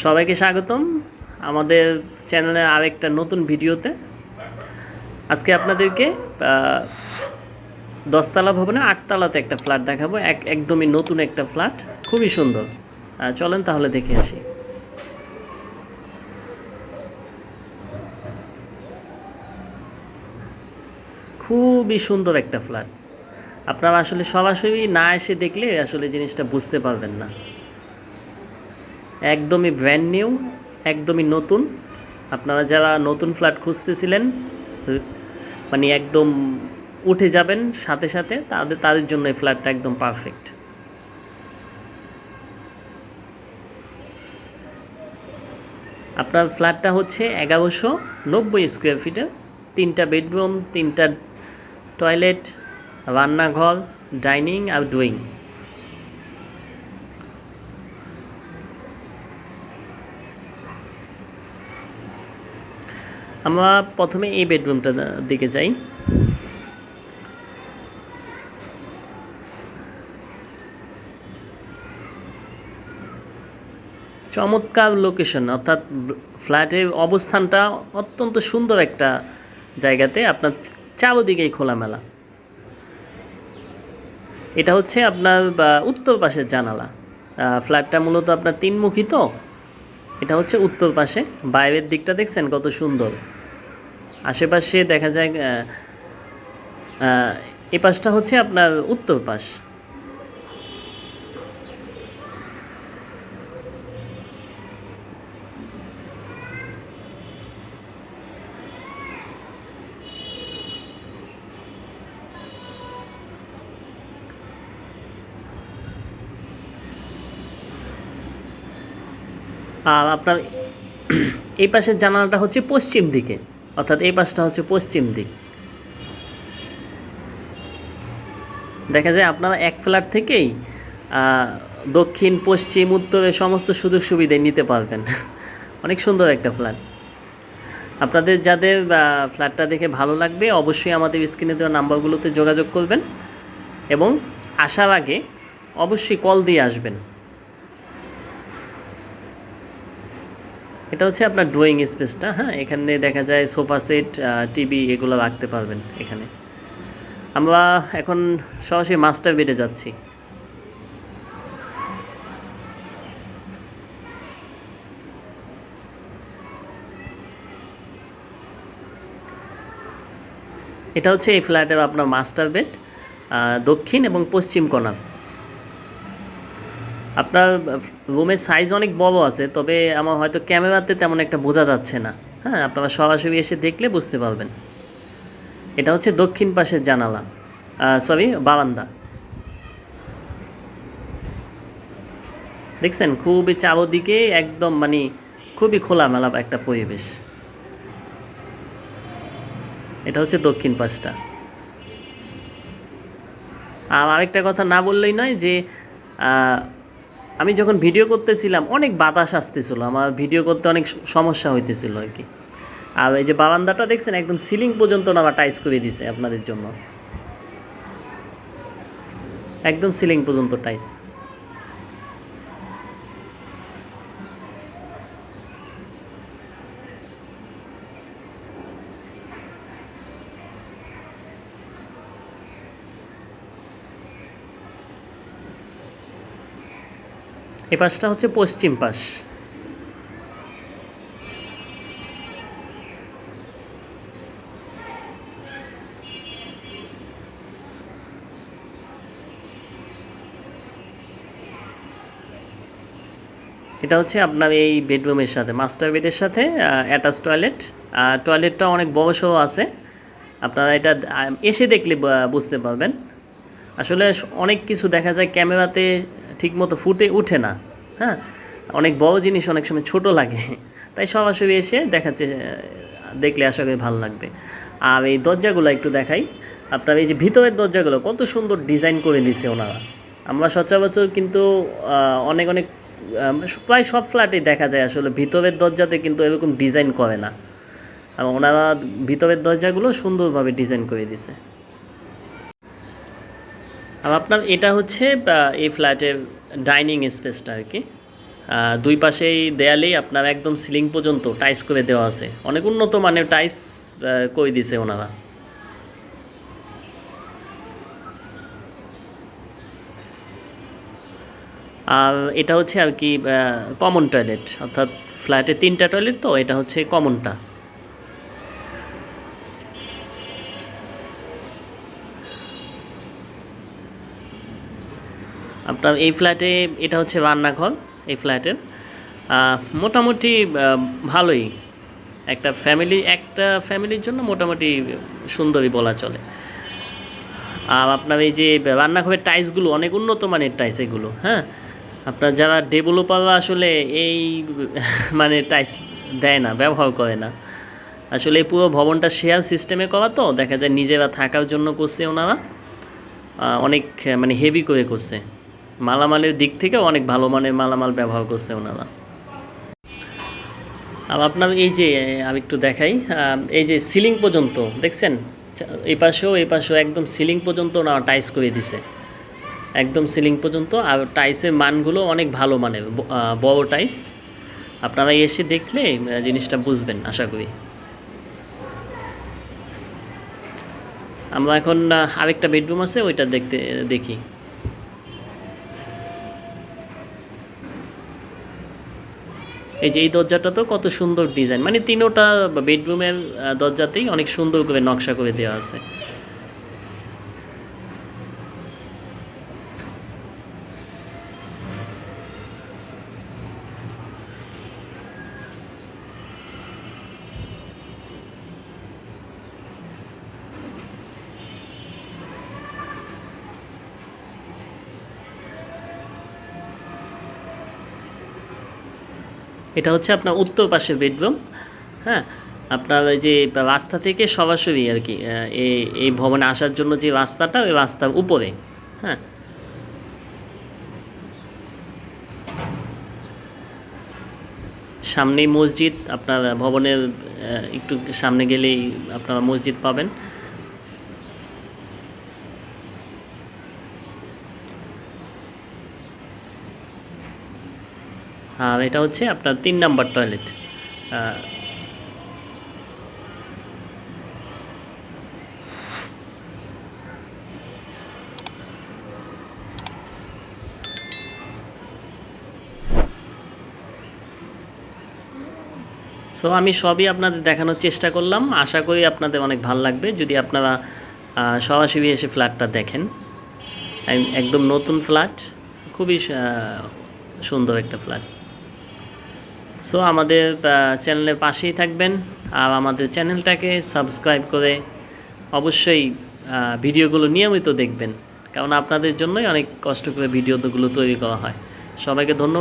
সবাইকে স্বাগতম আমাদের চ্যানেলে আরেকটা নতুন ভিডিওতে। আজকে আপনাদেরকে 10তলা ভবনে 8তলাতে একটা ফ্ল্যাট দেখাবো। একদমই নতুন একটা ফ্ল্যাট, খুবই সুন্দর। চলেন তাহলে দেখে আসি। খুবই সুন্দর একটা ফ্ল্যাট। আপনারা আসলে সরাসরি না এসে দেখলে আসলে জিনিসটা বুঝতে পারবেন না। একদমই ব্র্যান্ড নিউ, একদমই নতুন। আপনারা যারা নতুন ফ্ল্যাট খুঁজতেছিলেন, মানে একদম উঠে যাবেন সাথে সাথে, তাদের জন্য এই ফ্ল্যাটটা একদম পারফেক্ট। আপনার ফ্ল্যাটটা হচ্ছে 1190 স্কোয়ার ফিটের, 3টা বেডরুম, 3টা টয়লেট, রান্নাঘর, ডাইনিং আর ড্রয়িং। আমরা প্রথমে এই বেডরুমটা দিকে যাই। চমৎকার লোকেশন, অর্থাৎ ফ্ল্যাটের অবস্থানটা অত্যন্ত সুন্দর একটা জায়গাতে, আপনার চারদিকেই খোলামেলা। এটা হচ্ছে আপনার উত্তর পাশের জানালা। ফ্ল্যাটটা মূলত আপনার 3মুখী, তো এটা হচ্ছে উত্তর পাশে। বাইরের দিকটা দেখছেন কত সুন্দর। আশেপাশে দেখা যায় এ পাশটা হচ্ছে আপনার উত্তর পাশ। আর আপনার এই পাশের জানালাটা হচ্ছে পশ্চিম দিকে, অর্থাৎ এই পাশটা হচ্ছে পশ্চিম দিক। দেখা যায় আপনারা এক ফ্ল্যাট থেকেই দক্ষিণ, পশ্চিম, উত্তরের সমস্ত সুযোগ সুবিধাই নিতে পারবেন। অনেক সুন্দর একটা ফ্ল্যাট। আপনাদের যাদের ফ্ল্যাটটা দেখে ভালো লাগবে, অবশ্যই আমাদের স্ক্রিনে দেওয়া নাম্বারগুলোতে যোগাযোগ করবেন এবং আসার আগে অবশ্যই কল দিয়ে আসবেন। এটা হচ্ছে আপনার ড্রয়িং স্পেসটা। হ্যাঁ, এখানে দেখা যায় সোফা সেট, টিভি এগুলো রাখতে পারবেন এখানে। আমরা এখন সরাসরি মাস্টার বেডে যাচ্ছি। এটা হচ্ছে এই ফ্ল্যাটের আপনার মাস্টার বেড, দক্ষিণ এবং পশ্চিম কোণা। আপনার রুমের সাইজ অনেক বড় আছে, তবে আমার হয়তো ক্যামেরাতে তেমন একটা বোঝা যাচ্ছে না। হ্যাঁ, আপনারা সরাসরি এসে দেখলে বুঝতে পারবেন। এটা হচ্ছে দক্ষিণ পাশের জানালা, বারান্দা। দেখছেন খুবই চারদিকে একদম মানে খুবই খোলামেলা একটা পরিবেশ। এটা হচ্ছে দক্ষিণ পাশটা। আর আরেকটা কথা না বললেই নয় যে আমি যখন ভিডিও করতেছিলাম অনেক বাতাস আসতেছিল, আমার ভিডিও করতে অনেক সমস্যা হইতেছিল আর কি। আর এই যে বারান্দাটা দেখছেন একদম সিলিং পর্যন্ত আবার টাইস করে দিছে আপনাদের জন্য, একদম সিলিং পর্যন্ত টাইস। এ পাশটা হচ্ছে পশ্চিম পাশ। এটা হচ্ছে আপনার এই বেডরুমের সাথে, মাস্টার বেডের সাথে অ্যাটাচ টয়লেট। টয়লেটটা অনেক বড়সড় আছে, আপনারা এটা এসে দেখলে বুঝতে পারবেন। আসলে অনেক কিছু দেখা যায় ক্যামেরাতে ঠিকমতো ফুটে ওঠে না। হ্যাঁ, অনেক বড় জিনিস অনেক সময় ছোট লাগে, তাই সরাসরি এসে দেখাচ্ছে, দেখলে আশা করি ভালো লাগবে। আর এই দরজাগুলো একটু দেখাই। আপনার এই যে ভিতরের দরজাগুলো কত সুন্দর ডিজাইন করে দিছে ওনারা। আমরা সচরাচর কিন্তু অনেক অনেক প্রায় সব ফ্ল্যাটেই দেখা যায় আসলে ভিতরের দরজাতে কিন্তু এরকম ডিজাইন করে না, আর ওনারা ভিতরের দরজাগুলো সুন্দরভাবে ডিজাইন করে দিছে। আর আপনার এটা হচ্ছে এই ফ্ল্যাটের ডাইনিং স্পেসটা আর কি। দুই পাশেই দেয়ালেই আপনার একদম সিলিং পর্যন্ত টাইলস করে দেওয়া আছে, অনেক উন্নত মানের টাইলস করে দিছে ওনারা। আর এটা হচ্ছে আর কি কমন টয়লেট, অর্থাৎ ফ্ল্যাটে 3টা টয়লেট, তো এটা হচ্ছে কমনটা। আপনার এই ফ্ল্যাটে এটা হচ্ছে রান্নাঘর এই ফ্ল্যাটের। মোটামুটি ভালোই, একটা ফ্যামিলির জন্য মোটামুটি সুন্দরই বলা চলে। আর আপনার এই যে রান্নাঘরের টাইলসগুলো অনেক উন্নত মানের টাইলস এগুলো, হ্যাঁ। আপনার যারা ডেভেলপাররা আসলে এই মানে টাইলস দেয় না, ব্যবহার করে না। আসলে এই পুরো ভবনটা শেয়ার সিস্টেমে করা, তো দেখা যায় নিজেরা থাকার জন্য করছে ওনারা, অনেক মানে হেভি করে করছে। মালামালের দিক থেকে অনেক ভালো মানের মালামাল ব্যবহার করছে ওনারা। আর আপনার এই যে আমি একটু দেখাই, এই যে সিলিং পর্যন্ত দেখছেন, এই পাশেও একদম সিলিং পর্যন্ত না টাইলস করে দিছে, একদম সিলিং পর্যন্ত। আর টাইলসের মানগুলো অনেক ভালো মানের, বড় টাইলস। আপনারা এসে দেখলে জিনিসটা বুঝবেন আশা করি। আমরা এখন আরেকটা বেডরুম আছে, ওইটা দেখি। এই যে এই দরজাটা তো কত সুন্দর ডিজাইন, মানে 3টা বেডরুমের দরজাতেই অনেক সুন্দর করে নকশা করে দেওয়া আছে। এটা হচ্ছে আপনার উত্তর পাশের বেডরুম, হ্যাঁ। আপনার ওই যে রাস্তা থেকে সরাসরি আর কি এই ভবনে আসার জন্য যে রাস্তাটা, ওই রাস্তার উপরে, হ্যাঁ। সামনেই মসজিদ, আপনার ভবনের একটু সামনে গেলেই আপনারা মসজিদ পাবেন। আর এটা হচ্ছে আপনার 3 নাম্বার টয়লেট। সো আমি সবই আপনাদের দেখানোর চেষ্টা করলাম, আশা করি আপনাদের অনেক ভালো লাগবে যদি আপনারা সরাসরি এসে ফ্ল্যাটটা দেখেন। একদম নতুন ফ্ল্যাট, খুবই সুন্দর একটা ফ্ল্যাট। সো আমাদের চ্যানেলের পাশেই থাকবেন, আর আমাদের চ্যানেলটাকে সাবস্ক্রাইব করে অবশ্যই ভিডিওগুলো নিয়মিত দেখবেন, কারণ আপনাদের জন্যই অনেক কষ্ট করে ভিডিওগুলো তৈরি করা হয়। সবাইকে ধন্যবাদ।